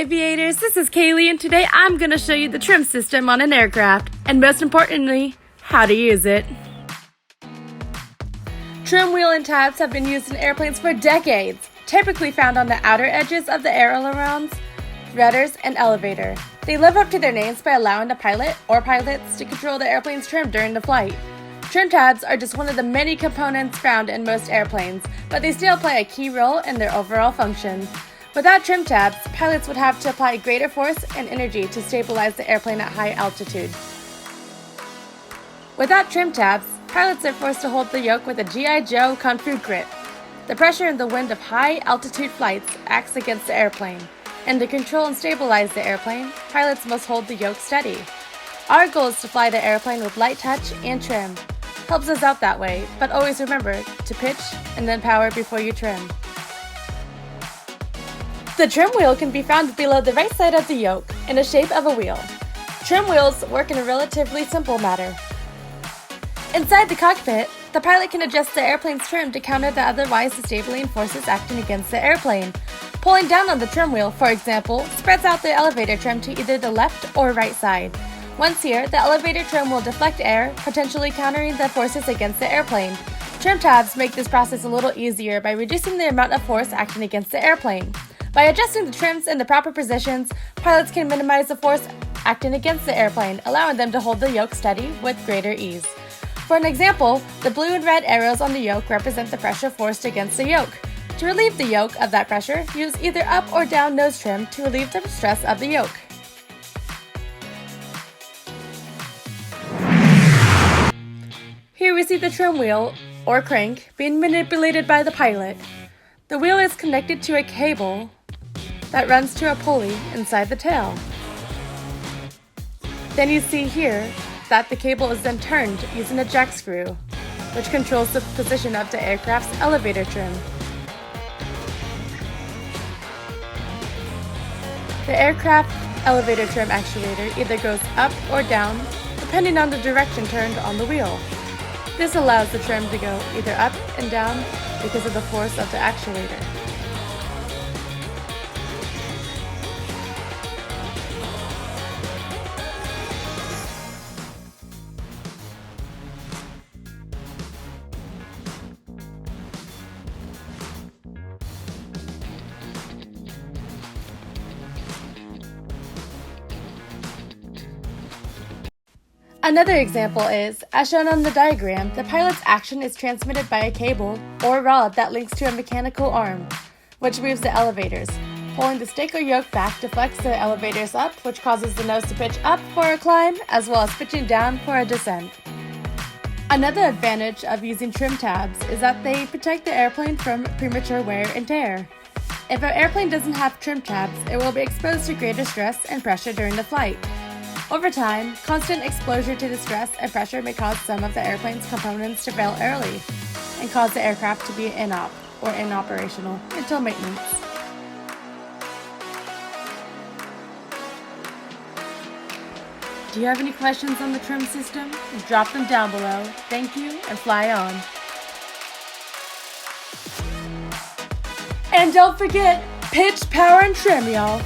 Aviators, this is Kaylee, and today I'm going to show you the trim system on an aircraft, and most importantly, how to use it. Trim wheel and tabs have been used in airplanes for decades, typically found on the outer edges of the ailerons, rudders, and elevator. They live up to their names by allowing the pilot or pilots to control the airplane's trim during the flight. Trim tabs are just one of the many components found in most airplanes, but they still play a key role in their overall function. Without trim tabs, pilots would have to apply greater force and energy to stabilize the airplane at high altitude. Without trim tabs, pilots are forced to hold the yoke with a G.I. Joe Kung Fu grip. The pressure and the wind of high-altitude flights acts against the airplane, and to control and stabilize the airplane, pilots must hold the yoke steady. Our goal is to fly the airplane with light touch and trim. Helps us out that way, but always remember to pitch and then power before you trim. The trim wheel can be found below the right side of the yoke, in the shape of a wheel. Trim wheels work in a relatively simple manner. Inside the cockpit, the pilot can adjust the airplane's trim to counter the otherwise disabling forces acting against the airplane. Pulling down on the trim wheel, for example, spreads out the elevator trim to either the left or right side. Once here, the elevator trim will deflect air, potentially countering the forces against the airplane. Trim tabs make this process a little easier by reducing the amount of force acting against the airplane. By adjusting the trims in the proper positions, pilots can minimize the force acting against the airplane, allowing them to hold the yoke steady with greater ease. For an example, the blue and red arrows on the yoke represent the pressure forced against the yoke. To relieve the yoke of that pressure, use either up or down nose trim to relieve the stress of the yoke. Here we see the trim wheel, or crank, being manipulated by the pilot. The wheel is connected to a cable that runs to a pulley inside the tail. Then you see here that the cable is then turned using a jack screw, which controls the position of the aircraft's elevator trim. The aircraft elevator trim actuator either goes up or down, depending on the direction turned on the wheel. This allows the trim to go either up and down because of the force of the actuator. Another example is, as shown on the diagram, the pilot's action is transmitted by a cable or rod that links to a mechanical arm, which moves the elevators. Pulling the stick or yoke back deflects the elevators up, which causes the nose to pitch up for a climb, as well as pitching down for a descent. Another advantage of using trim tabs is that they protect the airplane from premature wear and tear. If an airplane doesn't have trim tabs, it will be exposed to greater stress and pressure during the flight. Over time, constant exposure to the stress and pressure may cause some of the airplane's components to fail early and cause the aircraft to be inoperational until maintenance. Do you have any questions on the trim system? Drop them down below. Thank you, and fly on. And don't forget, pitch, power, and trim, y'all.